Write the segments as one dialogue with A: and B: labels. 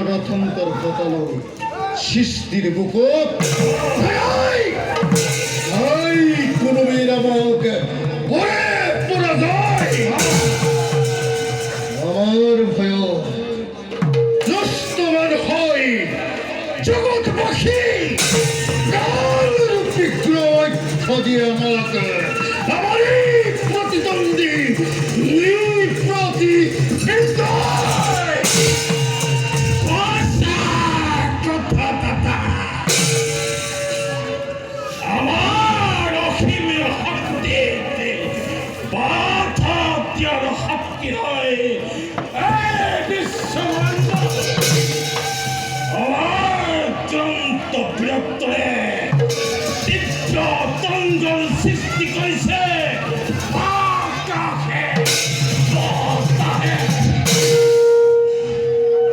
A: রথন্তর পতলো শিস্তির বুকুত কোন বীরাবক পরে পুরা যায় আমার ভয় নষ্টমান হয় জগৎবাসী বিক্রয় খদিয়ে আমাকে আমারই প্রতিদ্বন্দ্বী প্রতি
B: সৃষ্টি করেছে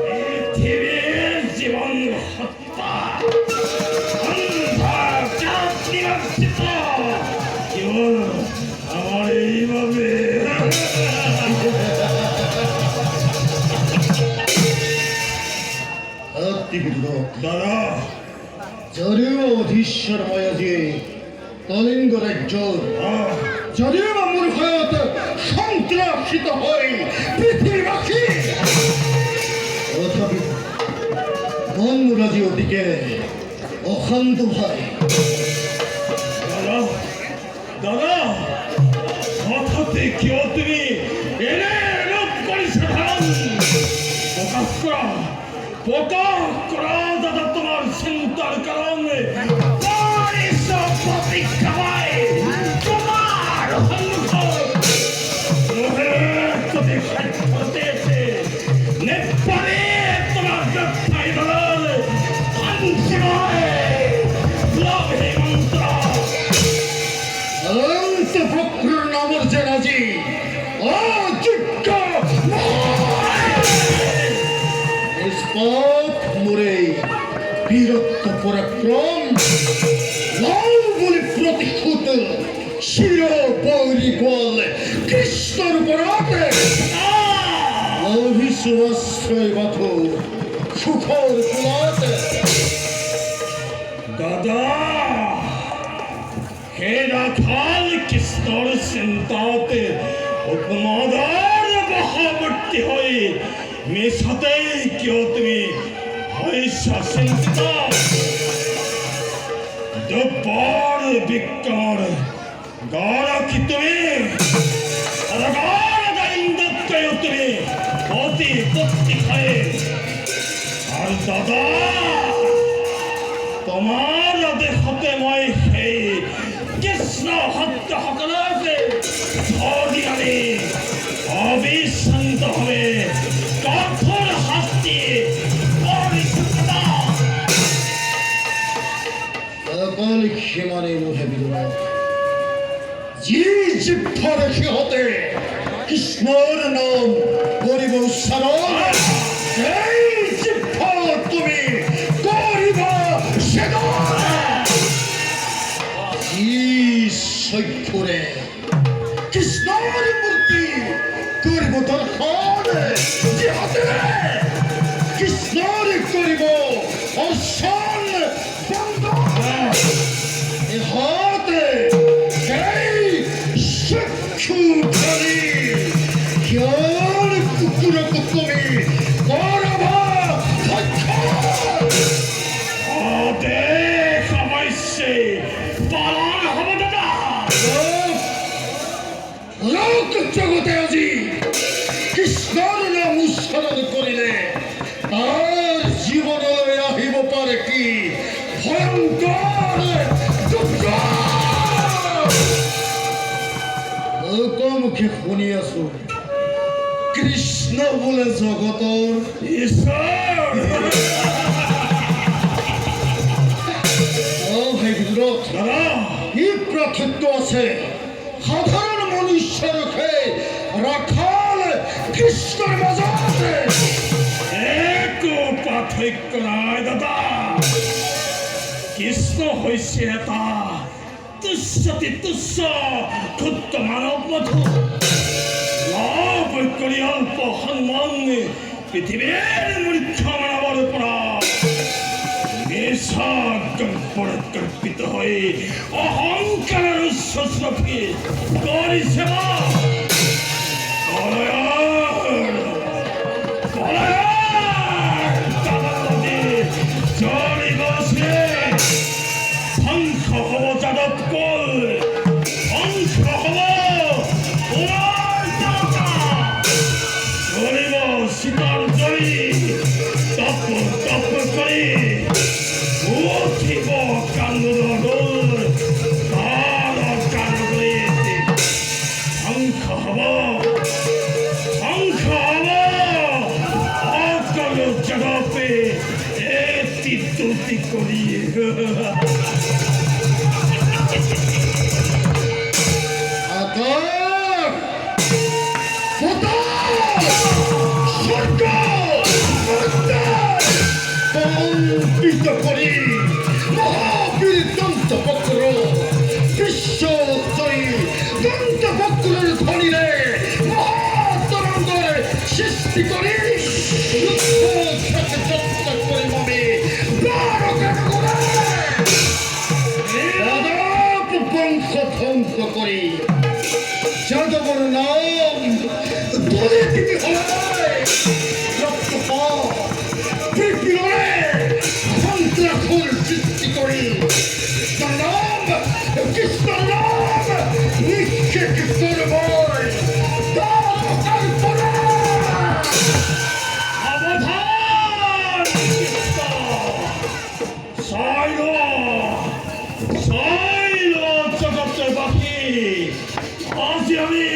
B: পৃথিবীর জীবন হত্যা আমার এইভাবে
A: দাদা যদিও অধীশ্বর ময়াজি কলিঙ্গ রাজ্য যদিও আমার ভয়ত সন্ত্রাসিত হই পৃথিবীবাসী তথাপি বনরাজি ওদিকে অশান্ত ভাই
B: দাদা দাদা হঠাৎ কেউ তুমি এনে রূপ করেছে প্রকাশ করা দাদা তোমার চিন্তার কারণে
A: বীরত্ব পরাক্রম লাল বলে প্রতিহত শির বৌরি বল কৃষ্ণর পরাতে অভিশ্বাশ্রয় বাথ সুখৰ কুলত
B: দাদা হে ৰাখাল কৃষ্ণৰ চিন্তাতে উপমাদাৰ বশৱৰ্তী হৈ মিছাতে কিয় তুমি হৈছা চিন্তিত দুৰ্বৰ বিক্ৰমৰ গৰাকী তুমি ইন্দ্ৰতকৈও তুমি অতি শক্তিশালী আৰু দাদা তোমাৰ আদেশতে মই সেই কৃষ্ণ ভক্তসকলকে ধৰি আনি অবিশ্ৰান্তভাৱে কঠোৰ শাস্তি কৰিছোঁ দাদা।
A: অকল সিমানেই নহয় বিদুৰ যি জিভ্ভাৰ সিহঁতে কৃষ্ণৰ নাম কৰিব উচ্চাৰণ সেই জিভ্ভা তুমি কৰিবা সেদন যি চক্ষুৰে কৃষ্ণৰ মূৰ্তি কৰিব দৰ্শন যি হাতেৰে কৃষ্ণৰ কৰিব অৰ্চন বন্দন ইহঁতে সেই চক্ষু ধৰি কিয়ৰ কুকুৰক তুমি কৰাবা সক্ষম
B: আদেশ অৱশ্যেই পালন হ'ব দাদা।
A: লোক জগতে আজি কৃষ্ণৰ নাম উচ্চাৰণ কৰিলে তাৰ জীৱনলৈ আহিব পাৰে কি ভয়ংকৰ লোকমুখে শুনি আছো কৃষ্ণ বোলে জগতৰ
B: ঈশ্বৰ
A: ভাই বিদুৰত
B: দাদা
A: ই পাৰ্থক্য আছে সাধাৰণ মনুষ্যৰূপে ৰাখাল কৃষ্ণৰ মাজতে
B: একো পাৰ্থক্য নাই দাদা। কৃষ্ণ হৈছে এটা তুচ্ছতি তুচ্ছ ক্ষুদ্ৰ মানৱ মাথো লাভ কৰি অল্প সন্মান পৃথিৱীৰ মূৰ্খ মানৱৰ পৰা কল্পিত হৈ অহংকাৰৰ উচ্চ শ্ৰফি কৰিছে ধ্বংস হব যাদৱ কুল ধ্বংস হব ধৰিব সীতাৰ জয়ী তপ তপ কৰি উঠিব কান্দোৰ তাৰ কান্দে ধ্বংস হব সকলো জগতে এটি তুতি কৰি
A: কম্পিত কৰি মহাবীৰ দন্ত বক্ৰ বিশ্বজয়ী দন্ত বক্ৰৰ ধ্বনিৰে মহাতৰংগৰ সৃষ্টি কৰি যত্ন কৰিম আমি যাদৱ বংশ ধ্বংস কৰি যাদৱৰ নাম ধৰি তিনি হলাই ৰক্তপাত বিপ্লৱে সন্ত্ৰাসৰ সৃষ্টি কৰি নাম কৃষ্ণৰ নাম নিষেধ কৰিবই
B: সাৱধান চাই ল জগতবাসী আজি আমি